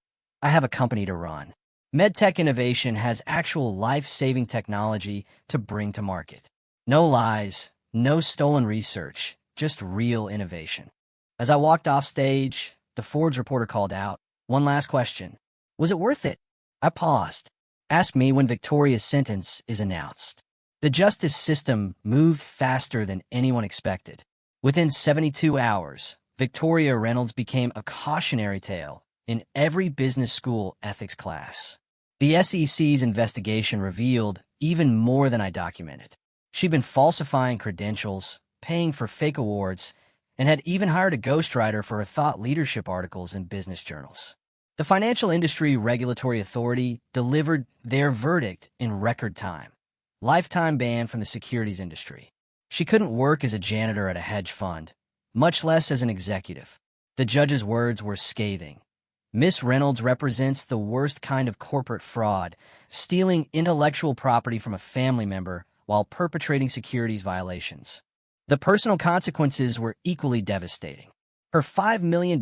I have a company to run. MedTech Innovation has actual life-saving technology to bring to market. No lies, no stolen research, just real innovation. As I walked off stage, the Forbes reporter called out, "One last question. Was it worth it?" I paused. Ask me when Victoria's sentence is announced. The justice system moved faster than anyone expected. Within 72 hours, Victoria Reynolds became a cautionary tale in every business school ethics class. The SEC's investigation revealed even more than I documented. She'd been falsifying credentials, paying for fake awards, and had even hired a ghostwriter for her thought leadership articles in business journals. The Financial Industry Regulatory Authority delivered their verdict in record time. Lifetime ban from the securities industry. She couldn't work as a janitor at a hedge fund, much less as an executive. The judge's words were scathing. Miss Reynolds represents the worst kind of corporate fraud, stealing intellectual property from a family member while perpetrating securities violations. The personal consequences were equally devastating. Her $5 million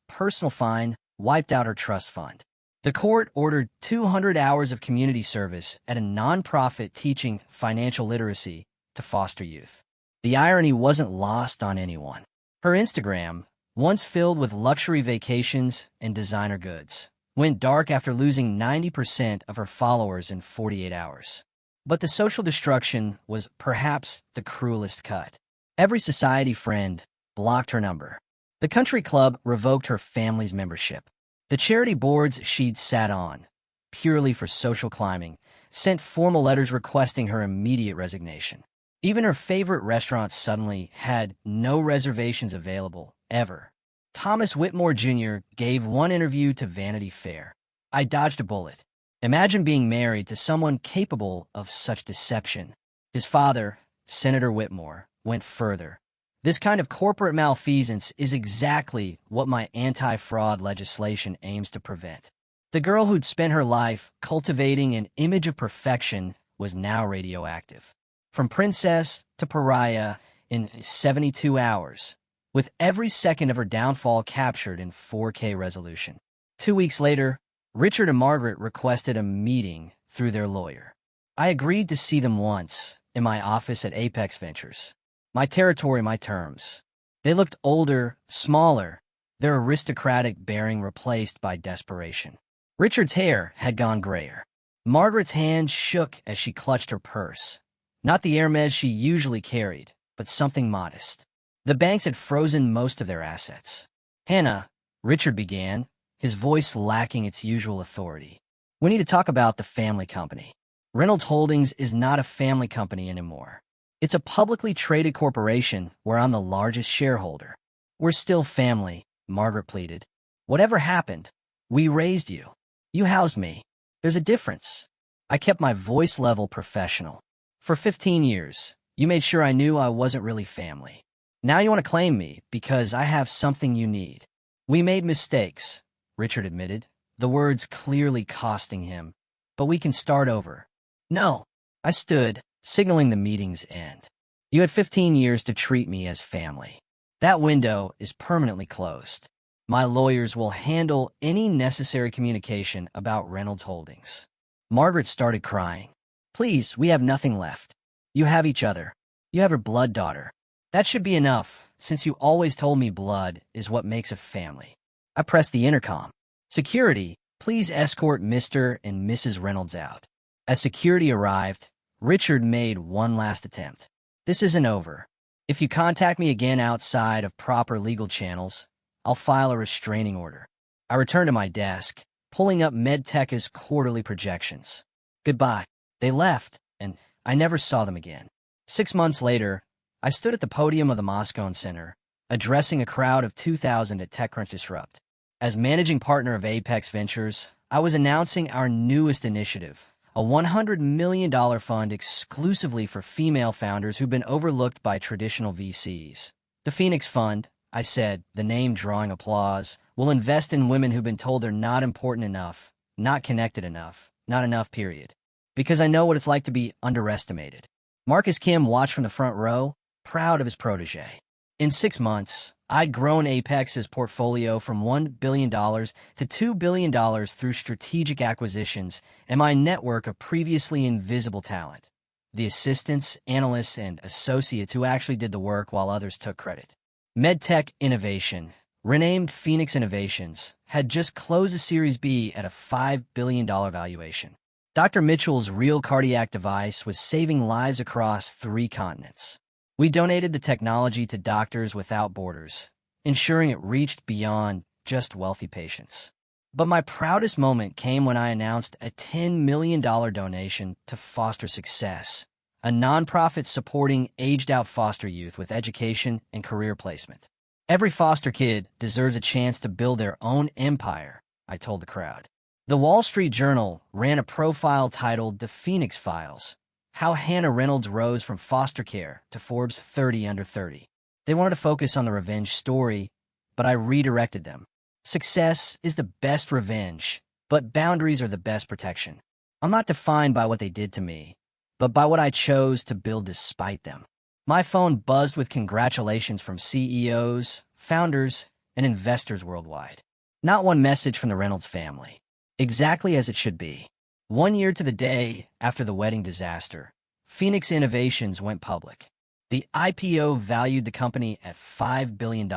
personal fine wiped out her trust fund. The court ordered 200 hours of community service at a nonprofit teaching financial literacy to foster youth. The irony wasn't lost on anyone. Her Instagram, once filled with luxury vacations and designer goods, went dark after losing 90% of her followers in 48 hours. But the social destruction was perhaps the cruelest cut. Every society friend blocked her number. The country club revoked her family's membership. The charity boards she'd sat on, purely for social climbing, sent formal letters requesting her immediate resignation. Even her favorite restaurant suddenly had no reservations available, ever. Thomas Whitmore Jr. gave one interview to Vanity Fair. I dodged a bullet. Imagine being married to someone capable of such deception. His father, Senator Whitmore, went further. This kind of corporate malfeasance is exactly what my anti-fraud legislation aims to prevent. The girl who'd spent her life cultivating an image of perfection was now radioactive. From princess to pariah in 72 hours, with every second of her downfall captured in 4K resolution. 2 weeks later, Richard and Margaret requested a meeting through their lawyer. I agreed to see them once in my office at Apex Ventures. My territory, my terms. They looked older, smaller, their aristocratic bearing replaced by desperation. Richard's hair had gone grayer. Margaret's hand shook as she clutched her purse. Not the Hermes she usually carried, but something modest. The banks had frozen most of their assets. Hannah, Richard began, his voice lacking its usual authority. We need to talk about the family company. Reynolds Holdings is not a family company anymore. It's a publicly traded corporation where I'm the largest shareholder. We're still family, Margaret pleaded. Whatever happened, we raised you. You housed me. There's a difference. I kept my voice level professional. For 15 years, you made sure I knew I wasn't really family. Now you want to claim me because I have something you need. We made mistakes, Richard admitted, the words clearly costing him. But we can start over. No, I stood, signaling the meeting's end. You had 15 years to treat me as family. That window is permanently closed. My lawyers will handle any necessary communication about Reynolds Holdings. Margaret started crying. Please, we have nothing left. You have each other. You have her blood daughter. That should be enough, since you always told me blood is what makes a family. I pressed the intercom. Security, please escort Mr. and Mrs. Reynolds out. As security arrived, Richard made one last attempt. This isn't over. If you contact me again outside of proper legal channels, I'll file a restraining order. I returned to my desk, pulling up MedTech's quarterly projections. Goodbye. They left, and I never saw them again. 6 months later, I stood at the podium of the Moscone Center, addressing a crowd of 2,000 at TechCrunch Disrupt. As managing partner of Apex Ventures, I was announcing our newest initiative, a $100 million fund exclusively for female founders who've been overlooked by traditional VCs. The Phoenix Fund, I said, the name drawing applause, will invest in women who've been told they're not important enough, not connected enough, not enough, period. Because I know what it's like to be underestimated. Marcus Kim watched from the front row, proud of his protege. In 6 months, I'd grown Apex's portfolio from $1 billion to $2 billion through strategic acquisitions and my network of previously invisible talent. The assistants, analysts, and associates who actually did the work while others took credit. MedTech Innovation, renamed Phoenix Innovations, had just closed a Series B at a $5 billion valuation. Dr. Mitchell's real cardiac device was saving lives across 3 continents. We donated the technology to Doctors Without Borders, ensuring it reached beyond just wealthy patients. But my proudest moment came when I announced a $10 million donation to Foster Success, a nonprofit supporting aged-out foster youth with education and career placement. Every foster kid deserves a chance to build their own empire, I told the crowd. The Wall Street Journal ran a profile titled The Phoenix Files, how Hannah Reynolds rose from foster care to Forbes 30 Under 30. They wanted to focus on the revenge story, but I redirected them. Success is the best revenge, but boundaries are the best protection. I'm not defined by what they did to me, but by what I chose to build despite them. My phone buzzed with congratulations from CEOs, founders, and investors worldwide. Not one message from the Reynolds family. Exactly as it should be. 1 year to the day after the wedding disaster, Phoenix Innovations went public. The IPO valued the company at $5 billion,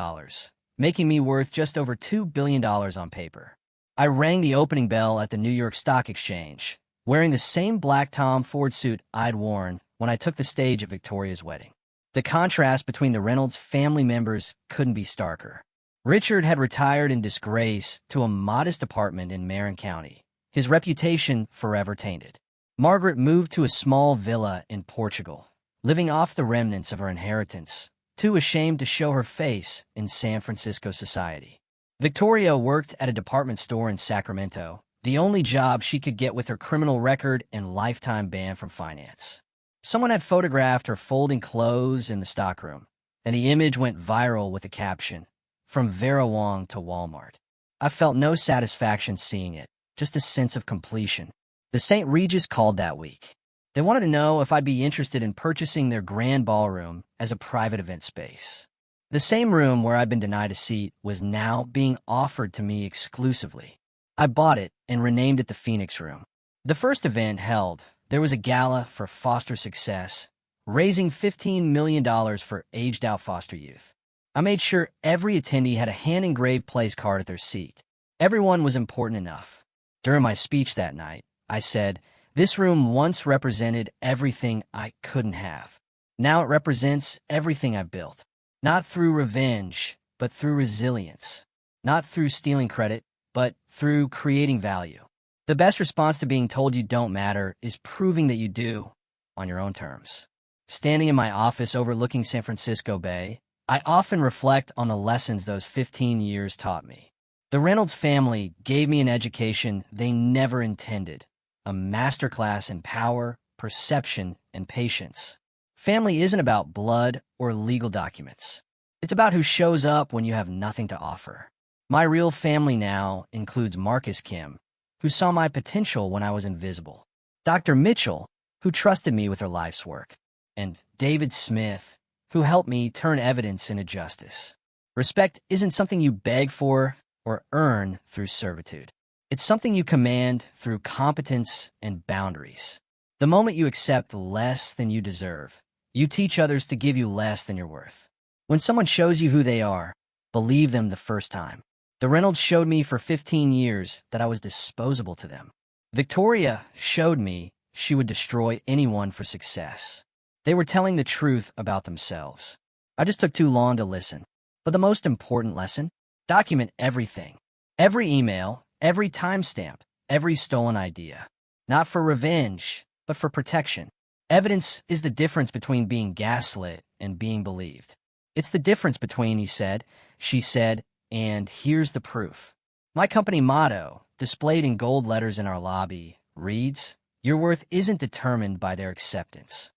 making me worth just over $2 billion on paper. I rang the opening bell at the New York Stock Exchange, wearing the same black Tom Ford suit I'd worn when I took the stage at Victoria's wedding. The contrast between the Reynolds family members couldn't be starker. Richard had retired in disgrace to a modest apartment in Marin County, his reputation forever tainted. Margaret moved to a small villa in Portugal, living off the remnants of her inheritance, too ashamed to show her face in San Francisco society. Victoria worked at a department store in Sacramento, the only job she could get with her criminal record and lifetime ban from finance. Someone had photographed her folding clothes in the stockroom, and the image went viral with a caption, "From Vera Wang to Walmart." I felt no satisfaction seeing it, just a sense of completion. The St. Regis called that week. They wanted to know if I'd be interested in purchasing their grand ballroom as a private event space. The same room where I'd been denied a seat was now being offered to me exclusively. I bought it and renamed it the Phoenix Room. The first event held, there was a gala for Foster Success, raising $15 million for aged-out foster youth. I made sure every attendee had a hand-engraved place card at their seat. Everyone was important enough. During my speech that night, I said, "This room once represented everything I couldn't have. Now it represents everything I've built. Not through revenge, but through resilience. Not through stealing credit, but through creating value. The best response to being told you don't matter is proving that you do, on your own terms. Standing in my office overlooking San Francisco Bay, I often reflect on the lessons those 15 years taught me. The Reynolds family gave me an education they never intended, a masterclass in power, perception, and patience. Family isn't about blood or legal documents. It's about who shows up when you have nothing to offer. My real family now includes Marcus Kim, who saw my potential when I was invisible, Dr. Mitchell, who trusted me with her life's work, and David Smith, who helped me turn evidence into justice. Respect isn't something you beg for or earn through servitude. It's something you command through competence and boundaries. The moment you accept less than you deserve, you teach others to give you less than you're worth. When someone shows you who they are, believe them the first time. The Reynolds showed me for 15 years that I was disposable to them. Victoria showed me she would destroy anyone for success. They were telling the truth about themselves. I just took too long to listen. But the most important lesson? Document everything. Every email, every timestamp, every stolen idea. Not for revenge, but for protection. Evidence is the difference between being gaslit and being believed. It's the difference between he said, she said, and here's the proof. My company motto, displayed in gold letters in our lobby, reads, "Your worth isn't determined by their acceptance."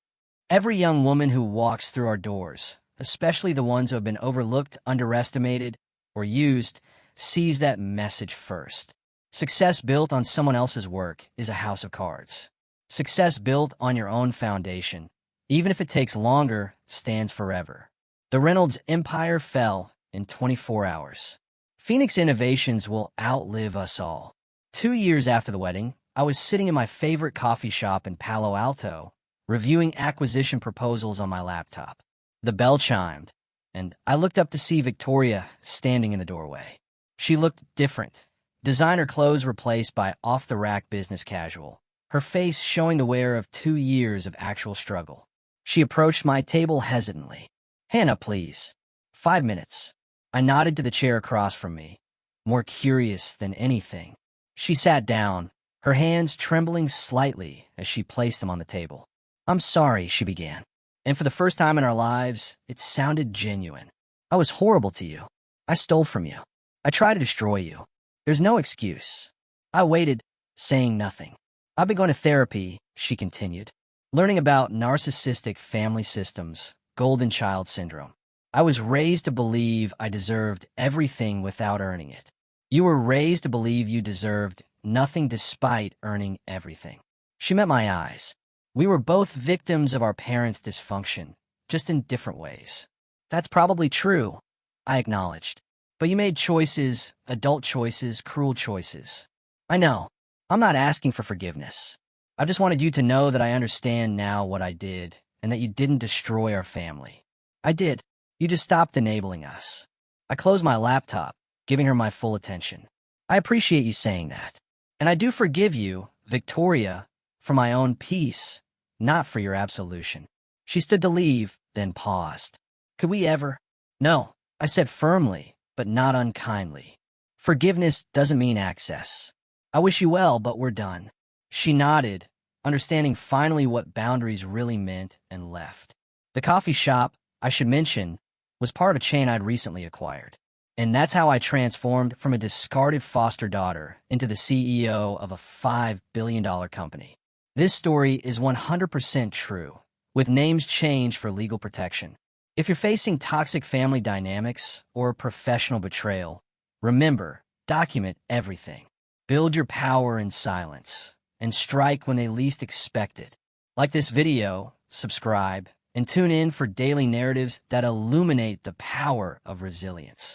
Every young woman who walks through our doors, especially the ones who have been overlooked, underestimated, or used, sees that message first. Success built on someone else's work is a house of cards. Success built on your own foundation, even if it takes longer, stands forever. The Reynolds empire fell in 24 hours. Phoenix Innovations will outlive us all. 2 years after the wedding, I was sitting in my favorite coffee shop in Palo Alto, reviewing acquisition proposals on my laptop. The bell chimed, and I looked up to see Victoria standing in the doorway. She looked different. Designer clothes replaced by off-the-rack business casual, her face showing the wear of 2 years of actual struggle. She approached my table hesitantly. "Hand up, please." 5 minutes. I nodded to the chair across from me, more curious than anything. She sat down, her hands trembling slightly as she placed them on the table. "I'm sorry," she began. And for the first time in our lives, it sounded genuine. "I was horrible to you. I stole from you. I tried to destroy you. There's no excuse." I waited, saying nothing. "I've been going to therapy," she continued, "learning about narcissistic family systems, golden child syndrome. I was raised to believe I deserved everything without earning it. You were raised to believe you deserved nothing despite earning everything." She met my eyes. We were both victims of our parents' dysfunction, just in different ways. "That's probably true," I acknowledged. "But you made choices, adult choices, cruel choices." "I know. I'm not asking for forgiveness. I just wanted you to know that I understand now what I did, and that you didn't destroy our family." "I did. You just stopped enabling us." I closed my laptop, giving her my full attention. "I appreciate you saying that. And I do forgive you, Victoria, for my own peace, not for your absolution." She stood to leave, then paused. "Could we ever?" "No," I said firmly, but not unkindly. "Forgiveness doesn't mean access. I wish you well, but we're done." She nodded, understanding finally what boundaries really meant, and left. The coffee shop, I should mention, was part of a chain I'd recently acquired. And that's how I transformed from a discarded foster daughter into the CEO of a $5 billion company. This story is 100% true, with names changed for legal protection. If you're facing toxic family dynamics or professional betrayal, remember, document everything. Build your power in silence, and strike when they least expect it. Like this video, subscribe, and tune in for daily narratives that illuminate the power of resilience.